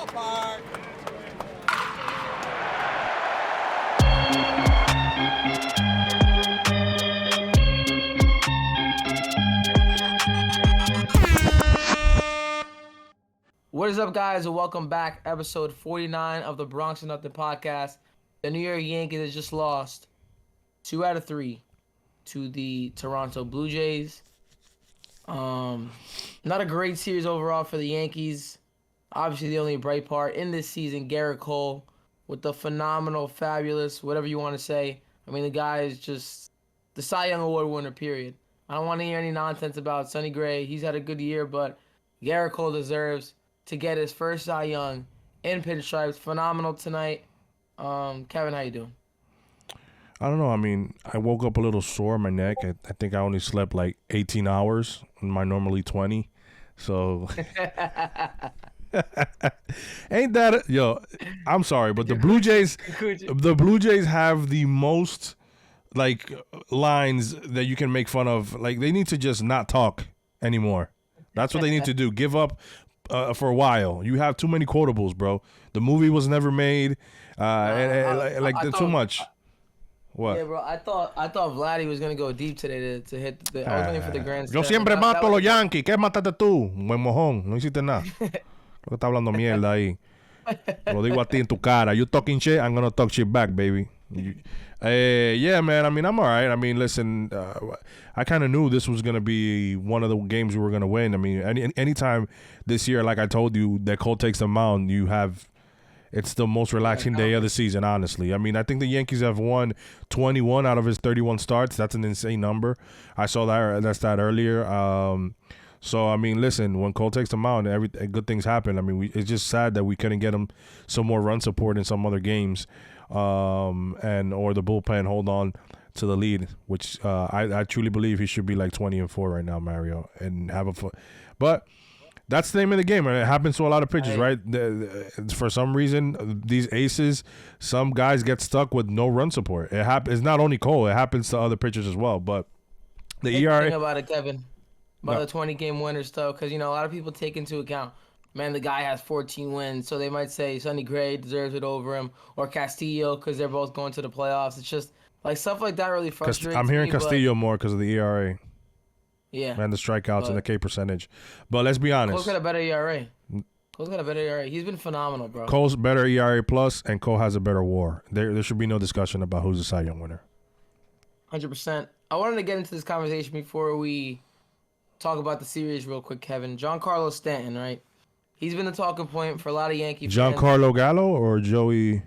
ballpark. What is up, guys, and welcome back. Episode 49 of the Bronx and Nothing podcast. The New York Yankees has just lost 2 out of 3 to the Toronto Blue Jays. Not a great series overall for the Yankees. Obviously, the only bright part in this season, Garrett Cole, with the phenomenal, fabulous, whatever you want to say. I mean, the guy is just the Cy Young Award winner, period. I don't want to hear any nonsense about Sonny Gray. He's had a good year, but Garrett Cole deserves to get his first Cy Young in pinstripes. Phenomenal tonight. Kevin, how you doing? I don't know. I mean, I woke up a little sore in my neck. I think I only slept like 18 hours in my normally 20. So ain't that yo, I'm sorry, but the Blue Jays have the most like lines that you can make fun of. Like, they need to just not talk anymore. That's what they need to do. Give up for a while. You have too many quotables, bro. The movie was never made. Too much. What? Yeah, bro. I thought Vladdy was gonna go deep today to hit the. I was waiting for the grand slam. Yo siempre mato a los Yankees. ¿Qué mataste tú? Buen mojón. No hiciste nada. Lo que está hablando mierda ahí. Lo digo a ti en tu cara. You talking shit, I'm gonna talk shit back, baby. Yeah, man. I mean, I'm all right. I mean, listen, I kind of knew this was going to be one of the games we were going to win. I mean, anytime this year, like I told you, that Cole takes the mound, it's the most relaxing day of the season, honestly. I mean, I think the Yankees have won 21 out of his 31 starts. That's an insane number. I saw that stat earlier. So, I mean, listen, when Cole takes the mound, good things happen. I mean, it's just sad that we couldn't get him some more run support in some other games. Or the bullpen hold on to the lead, which I truly believe he should be like 20-4 right now, Mario, and have a foot. But that's the name of the game, and it happens to a lot of pitchers, right? For some reason, these aces, some guys get stuck with no run support. It's not only Cole; it happens to other pitchers as well. But the ERA. Think about it, Kevin, the 20-game winner stuff, because a lot of people take into account, man, the guy has 14 wins, so they might say Sonny Gray deserves it over him, or Castillo, because they're both going to the playoffs. It's just like stuff like that really frustrates me. I'm hearing Castillo more because of the ERA. Yeah. And the strikeouts and the K percentage. But let's be honest. Cole's got a better ERA. He's been phenomenal, bro. Cole's better ERA plus, and Cole has a better WAR. There should be no discussion about who's the Cy Young winner. 100%. I wanted to get into this conversation before we talk about the series real quick, Kevin. Giancarlo Stanton, right? He's been the talking point for a lot of Yankee fans. Giancarlo Gallo or Joey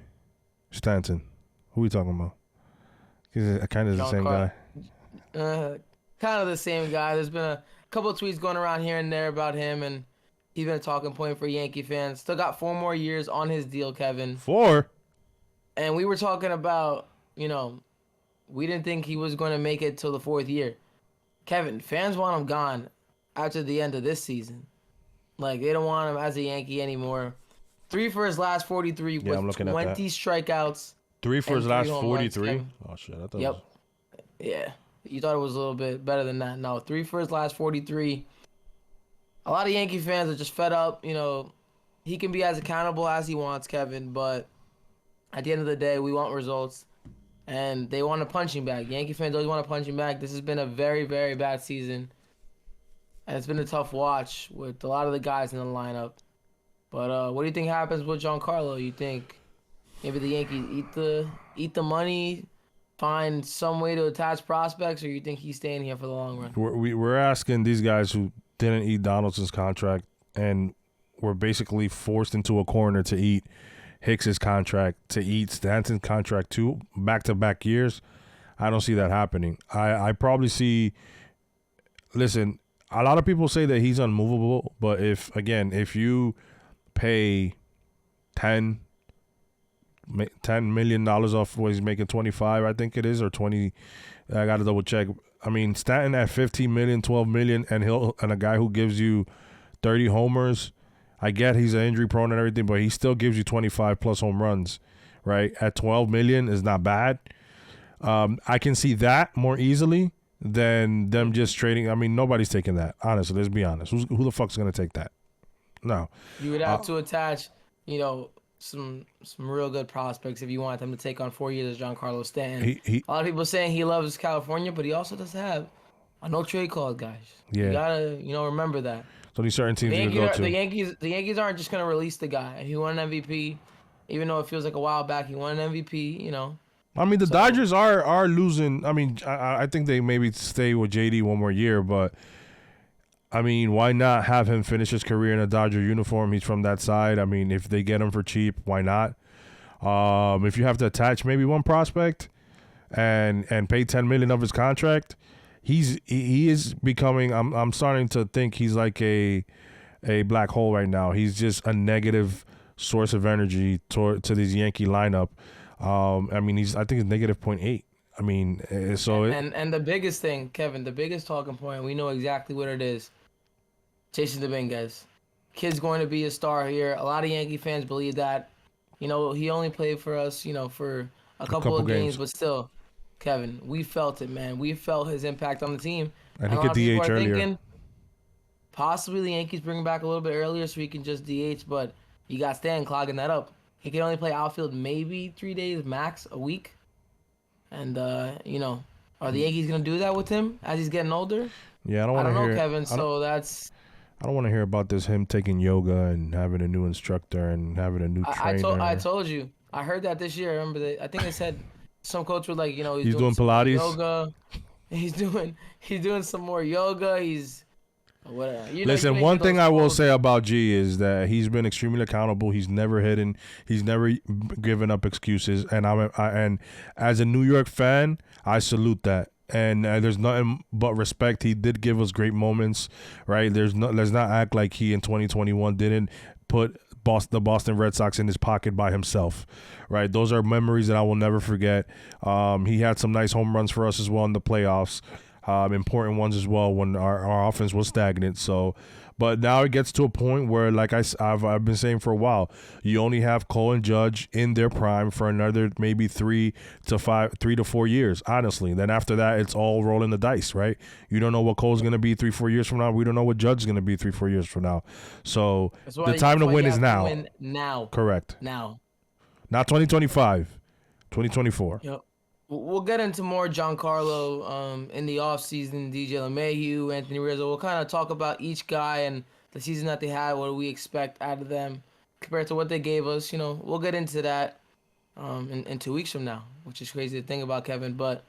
Stanton? Who are we talking about? He's kind of the same guy. Kind of the same guy. There's been a couple of tweets going around here and there about him, and he's been a talking point for Yankee fans. Still got 4 more years on his deal, Kevin. 4? And we were talking about, we didn't think he was going to make it till the 4th year. Kevin, fans want him gone after the end of this season. Like, they don't want him as a Yankee anymore. 3 for his last 43 with 20 strikeouts. 3 for his last 43? Oh, shit. I thought Yep. Yeah. You thought it was a little bit better than that. No, 3 for his last 43. A lot of Yankee fans are just fed up. He can be as accountable as he wants, Kevin, but at the end of the day, we want results. And they want a punching bag. Yankee fans always want a punching bag. This has been a very, very bad season. And it's been a tough watch with a lot of the guys in the lineup. But what do you think happens with Giancarlo? You think maybe the Yankees eat the money, find some way to attach prospects, or you think he's staying here for the long run? We're asking these guys who didn't eat Donaldson's contract and were basically forced into a corner to eat Hicks's contract, to eat Stanton's contract too, back-to-back years. I don't see that happening. I probably see. Listen, a lot of people say that he's unmovable, but if you pay $10 million off what he's making, 25, I think it is, or 20, I got to double check. I mean, Stanton at 15 million, 12 million, and a guy who gives you 30 homers. I get he's injury prone and everything, but he still gives you 25 plus home runs, right? At 12 million is not bad. I can see that more easily than them just trading. I mean, nobody's taking that. Honestly, let's be honest. Who the fuck's gonna take that? No. You would have to attach you know, some real good prospects if you want them to take on 4 years of Giancarlo Stanton. He A lot of people saying he loves California, but he also does have a no trade clause, guys. You yeah. gotta, remember that. So these certain The teams you could Yankees go are the to. Yankees. The Yankees aren't just gonna release the guy. He won an MVP, even though it feels like a while back. He won an MVP. I mean, the So Dodgers are losing. I mean, I think they maybe stay with JD one more year, but I mean, why not have him finish his career in a Dodger uniform? He's from that side. I mean, if they get him for cheap, why not? If you have to attach maybe one prospect and pay $10 million of his contract, he is becoming. I'm starting to think he's like a black hole right now. He's just a negative source of energy to this Yankee lineup. I mean, I think it's negative -0.8. I mean, and the biggest thing, Kevin, the biggest talking point, we know exactly what it is. Jason Dominguez, kid's going to be a star here. A lot of Yankee fans believe that. He only played for us, for a couple of games, but still, Kevin, we felt it, man. We felt his impact on the team. and And he a could lot of people DH are earlier. thinking possibly the Yankees bring him back a little bit earlier so he can just DH, but you got Stan clogging that up. He can only play outfield maybe 3 days max a week. And, are the Yankees going to do that with him as he's getting older? Yeah, I don't I want don't to know, hear. Kevin. So that's. I don't want to hear about him taking yoga and having a new instructor and having a new trainer. I told you. I heard that this year. I remember I think they said some coach was like, He's doing some more Pilates? yoga. He's doing some more yoga. He's whatever. Listen, one thing I will say about G is that he's been extremely accountable. He's never hidden. He's never given up excuses. And and as a New York fan, I salute that. And there's nothing but respect. He did give us great moments, right? Let's not act like he in 2021 didn't put the Boston Red Sox in his pocket by himself, right? Those are memories that I will never forget. He had some nice home runs for us as well in the playoffs. Important ones as well when our offense was stagnant. So, but now it gets to a point where, like I've been saying for a while, you only have Cole and Judge in their prime for another maybe 3 to 4 years, honestly. Then after that, it's all rolling the dice, right? You don't know what Cole's going to be 3-4 years from now. We don't know what Judge is going to be 3-4 years from now. So the time to win is now. Win now. Correct. Now. Not 2025, 2024. Yep. We'll get into more Giancarlo in the offseason, DJ LeMahieu, Anthony Rizzo. We'll kind of talk about each guy and the season that they had, what do we expect out of them compared to what they gave us. We'll get into that in 2 weeks from now, which is crazy to think about, Kevin. But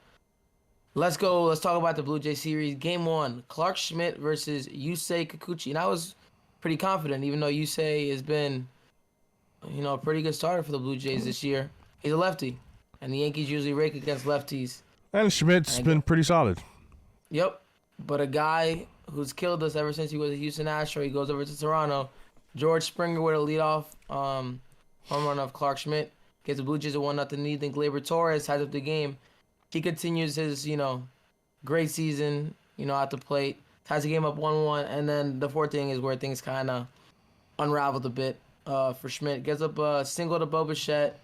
let's go. Let's talk about the Blue Jay series. Game 1, Clark Schmidt versus Yusei Kikuchi. And I was pretty confident, even though Yusei has been, a pretty good starter for the Blue Jays this year. He's a lefty. And the Yankees usually rake against lefties. And Schmidt's been pretty solid. Yep. But a guy who's killed us ever since he was a Houston Astro, he goes over to Toronto. George Springer with a leadoff home run of Clark Schmidt. Gets the Blue Jays a 1-0 lead. Then Gleyber Torres ties up the game. He continues his, great season, at the plate. Ties the game up 1-1. And then the fourth inning is where things kind of unraveled a bit for Schmidt. Gets up a single to Bo Bichette.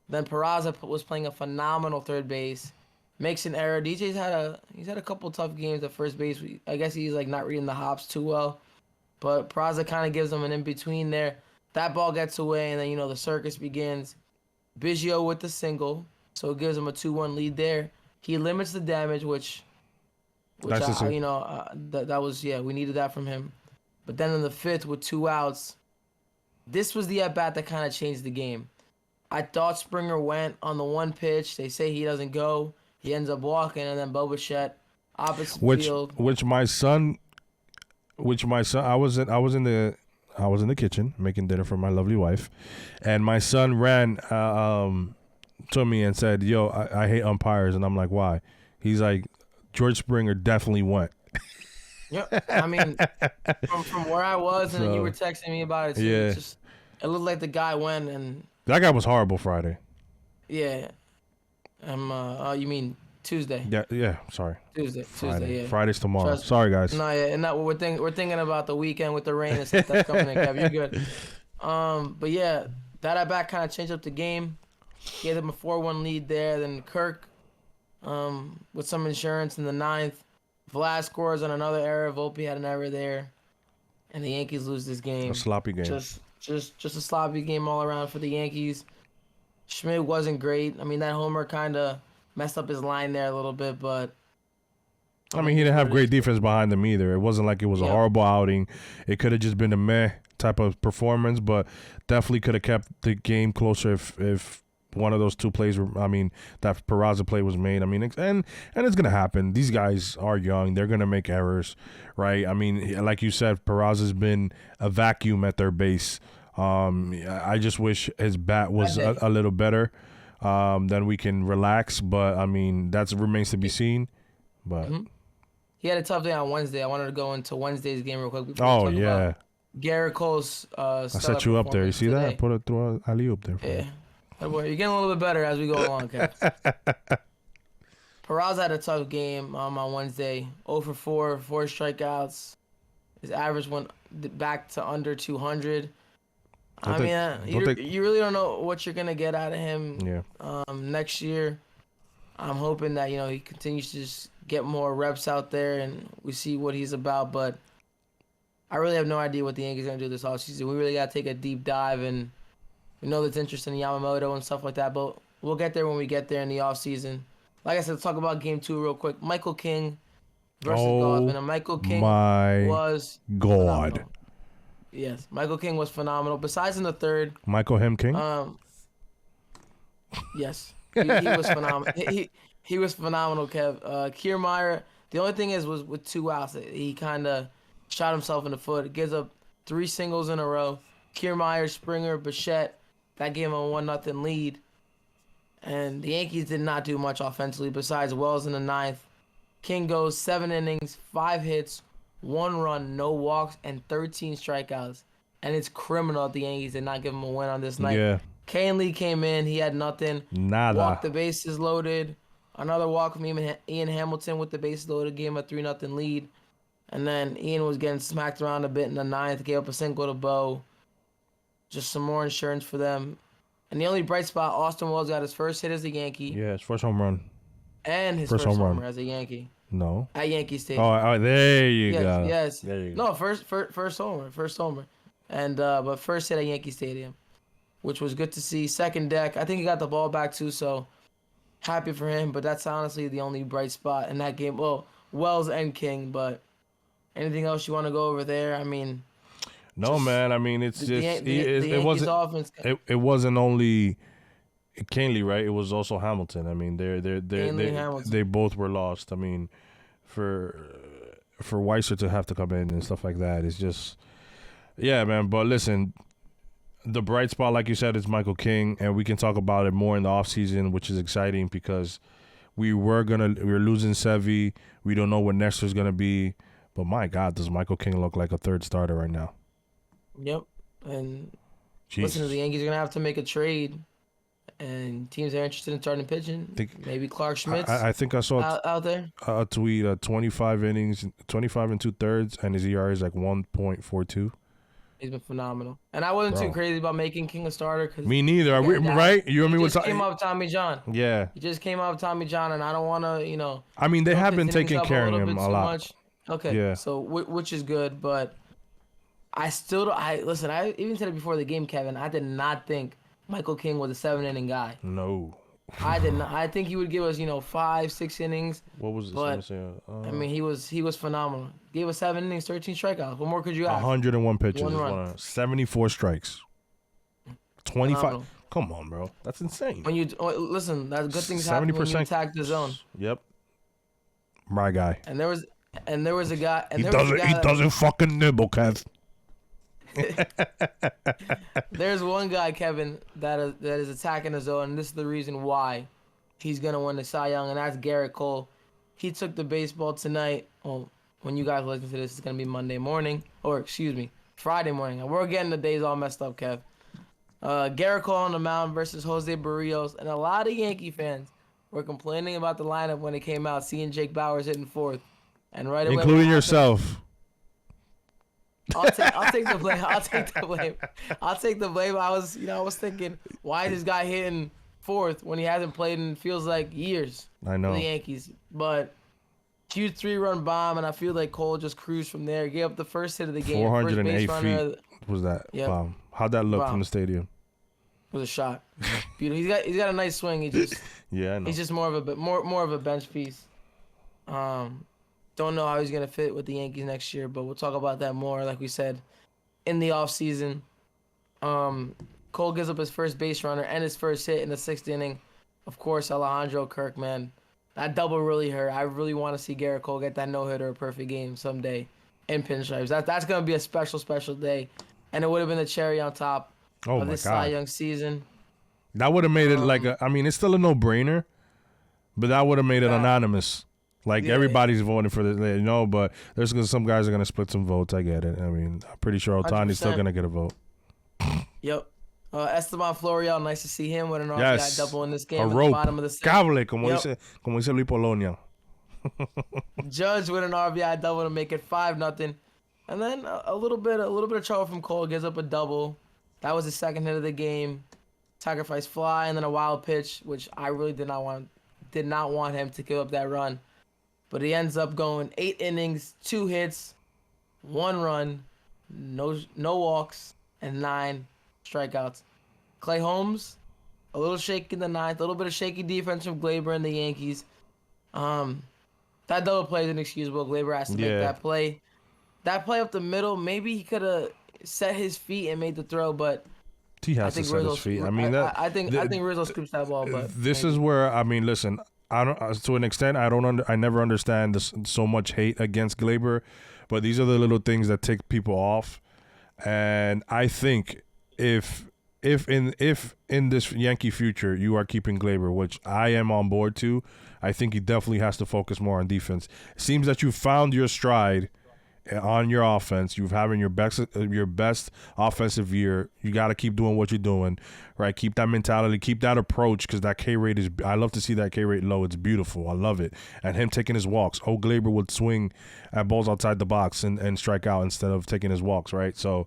Then Peraza was playing a phenomenal third base. Makes an error. DJ's had a couple tough games at first base. I guess he's like not reading the hops too well. But Peraza kind of gives him an in-between there. That ball gets away, and then, the circus begins. Biggio with the single. So it gives him a 2-1 lead there. He limits the damage, which Nice to see. that was, we needed that from him. But then in the fifth with 2 outs, this was the at-bat that kind of changed the game. I thought Springer went on the one pitch. They say he doesn't go. He ends up walking, and then Bo Bichette, opposite field. Which my son, I was in the kitchen making dinner for my lovely wife, and my son ran to me and said, "Yo, I hate umpires," and I'm like, "Why?" He's like, "George Springer definitely went." Yep. I mean, from where I was, and then you were texting me about it. So Yeah. It looked like the guy went and. That guy was horrible Friday. Yeah. You mean Tuesday? Yeah. Sorry. Tuesday. Yeah. Friday's tomorrow. Sorry, guys. No, yeah, and that we're thinking about the weekend with the rain and stuff that's coming in. Kev, you're good. But yeah, that at bat kind of changed up the game. Gave them a 4-1 lead there. Then Kirk, with some insurance in the ninth. Vlad scores on another error. Volpe had an error there, and the Yankees lose this game. A sloppy game. Just just a sloppy game all around for the Yankees. Schmidt wasn't great. I mean, that homer kind of messed up his line there a little bit, but I mean, he didn't have great defense behind him either. It wasn't like it was a horrible outing. It could have just been a meh type of performance, but definitely could have kept the game closer if one of those two plays were, I mean, that Peraza play was made. I mean, and it's going to happen. These guys are young. They're going to make errors, right? I mean, like you said, Peraza's been a vacuum at their base. I just wish his bat was a little better. Then we can relax, but I mean, that remains to be seen. But he had a tough day on Wednesday. I wanted to go into Wednesday's game real quick. Oh, yeah. Garrett Cole's I set you up there. You see that? I put it through alley-oop there. Yeah. You're getting a little bit better as we go along, Kev. Peraza had a tough game on Wednesday. 0 for 4, 4 strikeouts. His average went back to under 200. You really don't know what you're going to get out of him next year. I'm hoping that, he continues to just get more reps out there and we see what he's about. But I really have no idea what the Yankees are going to do this offseason. We really got to take a deep dive, and we know there's interest in Yamamoto and stuff like that, but we'll get there when we get there in the offseason. Like I said, let's talk about Game 2 real quick. Michael King versus Goffman. And Michael King was phenomenal. Yes, Michael King was phenomenal. Besides in the third. Michael King? Yes. He was phenomenal. He was phenomenal, Kev. Kiermaier, the only thing was with 2 outs, he kind of shot himself in the foot. It gives up 3 singles in a row. Kiermaier, Springer, Bichette, that gave him a 1-0 lead. And the Yankees did not do much offensively besides Wells in the 9th. King goes 7 innings, 5 hits, 1 run, no walks, and 13 strikeouts. And it's criminal that the Yankees did not give him a win on this night. Yeah. Kane Lee came in. He had nothing. Nada. Walked the bases loaded. Another walk from Ian Hamilton with the bases loaded. Gave him a 3-0 lead. And then Ian was getting smacked around a bit in the 9th. Gave up a single to Bo. Just some more insurance for them. And the only bright spot, Austin Wells got his first hit as a Yankee. Yeah, his first home run. And his first homer as a Yankee. No. At Yankee Stadium. Oh, there you go. Yes. There you go. No, first homer. And but first hit at Yankee Stadium, which was good to see. Second deck. I think he got the ball back too, so happy for him. But that's honestly the only bright spot in that game. Well, Wells and King, but anything else you want to go over there? I mean, no, man. I mean, it's it wasn't only Canely, right? It was also Hamilton. I mean, they both were lost. I mean, for Weiser to have to come in and stuff like that, it's just, yeah, man. But listen, the bright spot, like you said, is Michael King, and we can talk about it more in the offseason, which is exciting because we're losing Sevy. We don't know what Nestor's gonna be, but my God, does Michael King look like a third starter right now? Yep. And listen, the Yankees are going to have to make a trade, and teams are interested in starting pitching. Maybe Clark Schmidt. I think I saw out there a tweet, 25 innings, 25 and 2/3, and his ERA is like 1.42. He's been phenomenal. And I wasn't too crazy about making King a starter. Cause me neither. Right? You and me just came off Tommy John. Yeah. He just came off Tommy John, and I don't want to, I mean, they have been taking care of him a lot. Much. Okay. Yeah. So, which is good, but I even said it before the game, Kevin. I did not think Michael King was a 7-inning guy. No. I did not. I think he would give us, 5-6 innings. What was it? But, I mean, he was phenomenal. Gave us 7 innings, 13 strikeouts. What more could you ask? 101 pitches. 1 run. 74 strikes. 25. Phenomenal. Come on, bro. That's insane. When you listen, that's good things happen when you attack the zone. Yep. My guy. And there was a guy. And he doesn't fucking nibble, Kev. There's one guy, Kevin, that is attacking the zone, and this is the reason why he's gonna win the Cy Young, and that's Garrett Cole. He took the baseball tonight. Well, when you guys listen to this, it's gonna be Friday morning, and we're getting the days all messed up, Kev. Garrett Cole on the mound versus Jose Barrios, and a lot of Yankee fans were complaining about the lineup when it came out, seeing Jake Bauers hitting 4th, and right away, including yourself. I'll take the blame. I'll take the blame. I was thinking, why is this guy hitting 4th when he hasn't played in feels like years? I know. For the Yankees, but huge 3-run bomb, and I feel like Cole just cruised from there. Gave up the first hit of the game. 408 feet was that bomb. How'd that look Wow. from the stadium? It was a shot. Beautiful. He's got a nice swing. Yeah, I know. He's just more of a bench piece. Don't know how he's gonna fit with the Yankees next year, but we'll talk about that more, like we said, in the offseason. Cole gives up his first base runner and his first hit in the 6th inning. Of course, Alejandro Kirk, man. That double really hurt. I really want to see Garrett Cole get that no-hitter or perfect game someday in pinstripes. That's going to be a special, special day. And it would have been the cherry on top of this Cy Young season. That would have made it it's still a no-brainer, but that would have made it anonymous. Like, everybody's voting for this, but there's some guys are going to split some votes. I get it. I mean, I'm pretty sure Otani's still going to get a vote. Yep. Esteban Florial, nice to see him with an RBI double in this game. A at rope. The bottom of the 6th. Cable, como dice Luis Polonia. Judge with an RBI double to make it 5-0. And then a little bit of trouble from Cole, gives up a double. That was the second hit of the game. Sacrifice fly and then a wild pitch, which I really did not want him to give up that run. But he ends up going 8 innings, 2 hits, 1 run, no walks, and 9 strikeouts. Clay Holmes, a little shaky in the 9th, a little bit of shaky defense from Gleyber and the Yankees. That double play is inexcusable. Gleyber has to make that play. That play up the middle, maybe he could have set his feet and made the throw, but he has to set his feet. I mean, I think Rizzo scoops that ball. But this is where listen. I don't. To an extent, I never understand this so much hate against Gleyber, but these are the little things that tick people off, and I think if in this Yankee future you are keeping Gleyber, which I am on board to, I think he definitely has to focus more on defense. It seems that you found your stride on your offense. You've having your best offensive year. You got to keep doing what you're doing, right? Keep that mentality, keep that approach, because that K rate is. I love to see that K rate low. It's beautiful. I love it. And him taking his walks. Gleyber would swing at balls outside the box and strike out instead of taking his walks, right? So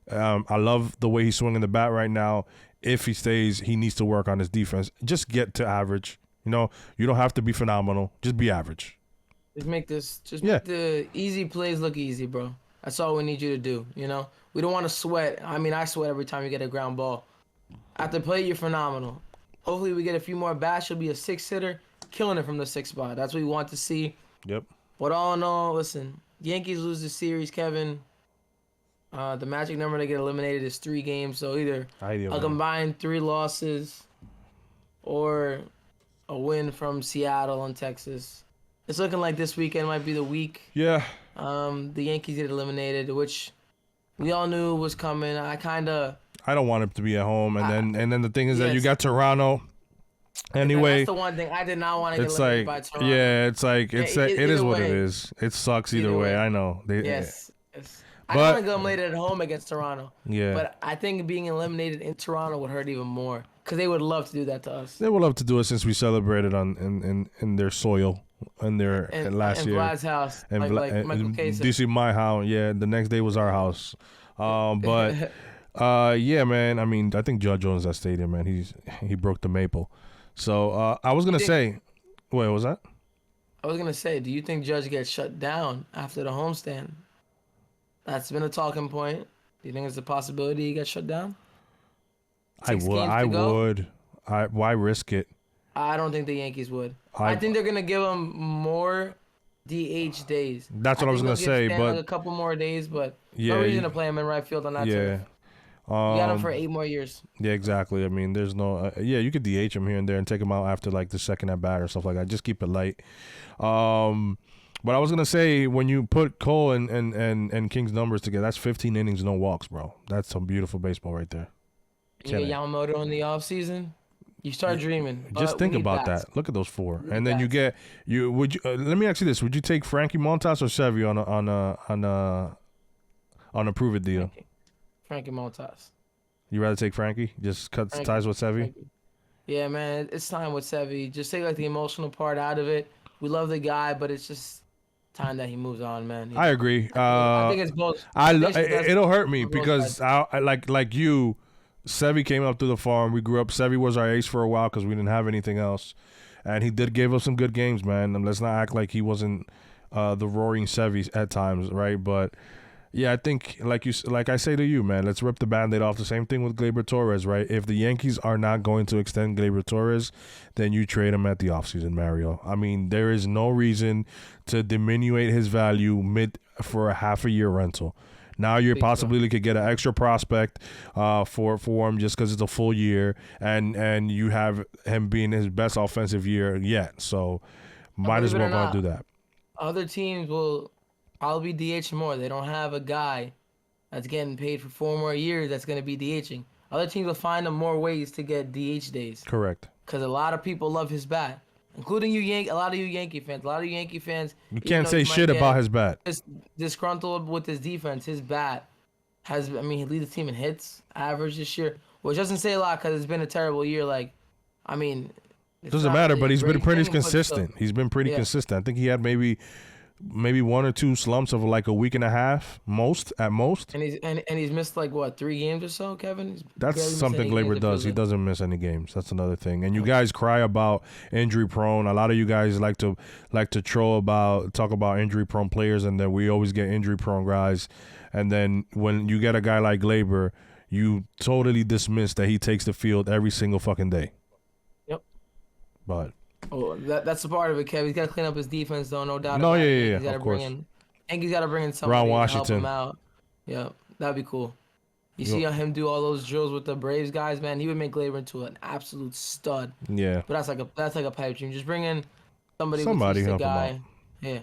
I love the way he's swinging the bat right now. If he stays, he needs to work on his defense. Just get to average. You don't have to be phenomenal. Just be average. Just make the easy plays look easy, bro. That's all we need you to do. We don't want to sweat. I mean, I sweat every time you get a ground ball. At the plate, you're phenomenal. Hopefully, we get a few more bats. You'll be a 6th hitter, killing it from the 6th spot. That's what we want to see. Yep. But all in all, listen, Yankees lose the series, Kevin. The magic number to get eliminated is 3 games. So either a combined 3 losses or a win from Seattle and Texas. It's looking like this weekend might be the week. Yeah. The Yankees get eliminated, which we all knew was coming. I don't want him to be at home, and then the thing is that you got Toronto. Anyway, that's the one thing I did not want to get eliminated by Toronto. Yeah, it is what it is. It sucks either way. I know. Yes. I don't want to get eliminated at home against Toronto. Yeah. But I think being eliminated in Toronto would hurt even more because they would love to do that to us. They would love to do it since we celebrated in their soil. In their last year, Vlad's house, like Michael K said. DC, my house. Yeah, the next day was our house. But yeah, man. I mean, I think Judge owns that stadium, man. He broke the maple. So I was gonna say, wait, what was that? I was gonna say, do you think Judge gets shut down after the homestand? That's been a talking point. Do you think it's a possibility he gets shut down? I would. Why risk it? I don't think the Yankees would. I think they're gonna give him more DH days. That's what I was gonna say, but like a couple more days, but no reason to play him in right field on that turf. You got him for 8 more years. Yeah, exactly. I mean, there's no. You could DH him here and there and take him out after like the second at bat or stuff like that. Just keep it light. But I was gonna say, when you put Cole and King's numbers together, that's 15 innings, no walks, bro. That's some beautiful baseball right there. You get Yamamoto in the offseason. You start dreaming. Just think about that. Look at those 4, and then you get you. Would you? Let me ask you this: would you take Frankie Montas or Sevy on a prove it deal? Frankie Montas. You rather take Frankie? Just cut ties with Sevy? Yeah, man, it's time with Sevy. Just take like the emotional part out of it. We love the guy, but it's just time that he moves on, man. I agree. I think it's both. It'll hurt me because I like you. Sevy came up through the farm. We grew up. Sevy was our ace for a while because we didn't have anything else, and he did give us some good games, man. And let's not act like he wasn't the roaring Sevy at times, right? But Yeah, I think like I say to you, man, let's rip the Band-Aid off. The same thing with Gleyber Torres, right? If the Yankees are not going to extend Gleyber Torres, then you trade him at the offseason, Mario. I mean, there is no reason to diminuate his value mid for a half a year rental. Now you possibly could get an extra prospect for him just because it's a full year, and you have him being his best offensive year yet. So might as well go and do that. Other teams will probably DH more. They don't have a guy that's getting paid for 4 more years that's going to be DHing. Other teams will find them more ways to get DH days. Correct. Because a lot of people love his bat, including a lot of you Yankee fans. A lot of you Yankee fans. You can't say shit about his bat. Disgruntled with his defense. His bat he leads the team in hits, average this year, which doesn't say a lot because it's been a terrible year. It doesn't matter, but he's been pretty consistent. He's been pretty consistent. I think he had maybe 1 or 2 slumps of like a week and a half, at most. And he's missed like what 3 games or so, Kevin. That's something Gleyber does. He doesn't miss any games. That's another thing. And you guys cry about injury prone. A lot of you guys like to talk about injury prone players, and then we always get injury prone guys. And then when you get a guy like Gleyber, you totally dismiss that he takes the field every single fucking day. But that's a part of it, Kev. He's got to clean up his defense, though, no doubt. Yeah, of course. He's got to bring in somebody to help him out. Yeah, that'd be cool. You see him do all those drills with the Braves guys, man. He would make Gleyber into an absolute stud. Yeah, but that's like a pipe dream. Just bring in somebody help guy. Him out.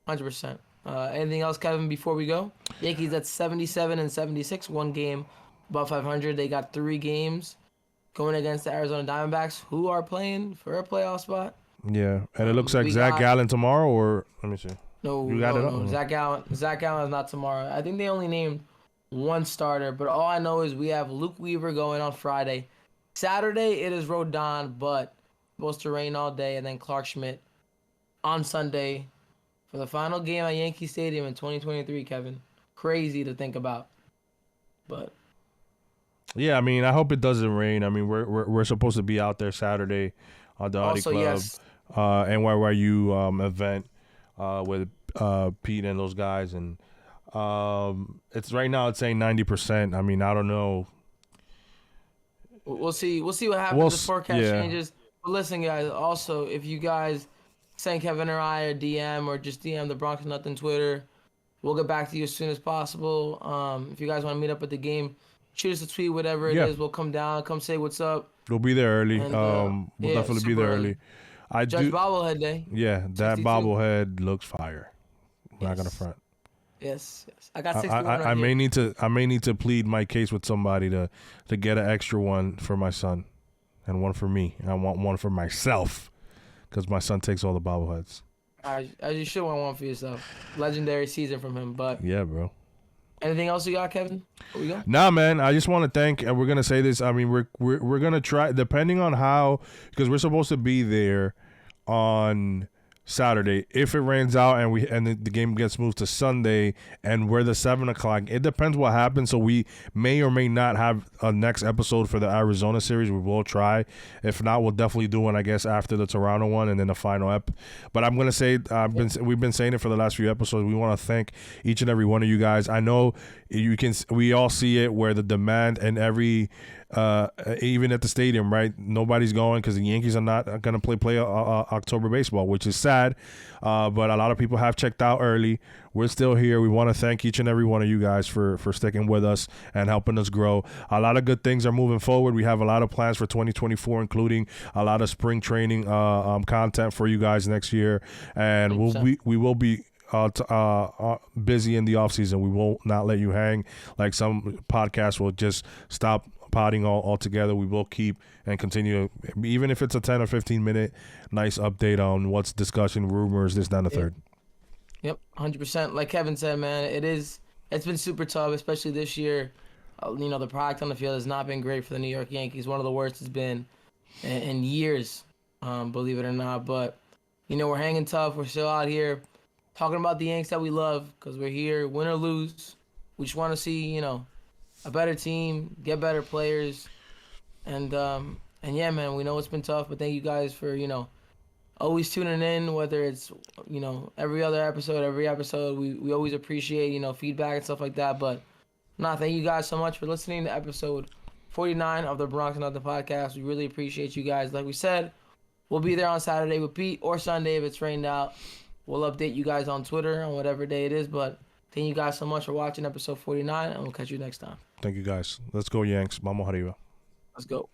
Yeah, 100%. Anything else, Kevin? Before we go, Yankees at 77 and 76, 1 game above 500. They got 3 games going against the Arizona Diamondbacks, who are playing for a playoff spot. Yeah, and it looks like Zach Gallen tomorrow, or let me see. No, Zach Gallen is not tomorrow. I think they only named 1 starter, but all I know is we have Luke Weaver going on Friday. Saturday it is Rodon, but supposed to rain all day, and then Clark Schmidt on Sunday for the final game at Yankee Stadium in 2023. Kevin, crazy to think about, but. Yeah, I mean, I hope it doesn't rain. I mean, we're supposed to be out there Saturday on the Audi Club, yes. NYYU event with Pete and those guys, and it's right now it's saying 90%. I mean, I don't know. We'll see what happens. The forecast changes. But listen, guys. Also, if you guys send Kevin or I a DM or just DM the Bronx Nothing Twitter, we'll get back to you as soon as possible. If you guys want to meet up at the game, shoot us a tweet, whatever it is. We'll come down, come say what's up. We'll be there early. And, we'll definitely be there early. Judge Bobblehead Day. Yeah, that 62. Bobblehead looks fire. I'm not gonna front. Yes. I got 61 I may need to plead my case with somebody to get an extra one for my son, and one for me. I want one for myself, because my son takes all the bobbleheads. As you should want one for yourself. Legendary season from him, but yeah, bro. Anything else you got, Kevin? Before we go? Nah, man. I just want to thank, and we're gonna say this. I mean, we're gonna try, depending on how, because we're supposed to be there on Saturday. If it rains out and the game gets moved to Sunday, and we're the 7 o'clock, it depends what happens. So we may or may not have a next episode for the Arizona series. We will try. If not, we'll definitely do one, I guess, after the Toronto one and then the final ep. But I'm gonna say, we've been saying it for the last few episodes. We want to thank each and every one of you guys. I know we all see it where the demand and every. Even at the stadium, right? Nobody's going because the Yankees are not going to play October baseball, which is sad. But a lot of people have checked out early. We're still here. We want to thank each and every one of you guys for sticking with us and helping us grow. A lot of good things are moving forward. We have a lot of plans for 2024, including a lot of spring training content for you guys next year, and we will be busy in the off season. We will not let you hang like some podcasts will just stop potting altogether. We will keep and continue, even if it's a 10 or 15 minute nice update on what's discussion, rumors, this, that, and the third. Yep, 100%. Like Kevin said, man, it's been super tough, especially this year. The product on the field has not been great for the New York Yankees. One of the worst it's been in years, believe it or not. But we're hanging tough. We're still out here talking about the Yanks that we love, because we're here, win or lose. We just want to see, a better team, get better players, and yeah, man, we know it's been tough, but thank you guys for always tuning in, whether it's, every other episode, every episode. We always appreciate, feedback and stuff like that. But thank you guys so much for listening to episode 49 of the Bronx and Nothing podcast. We really appreciate you guys. Like we said, we'll be there on Saturday with Pete or Sunday if it's rained out. We'll update you guys on Twitter on whatever day it is. But thank you guys so much for watching episode 49, and we'll catch you next time. Thank you guys. Let's go, Yanks. Vamos arriba. Let's go.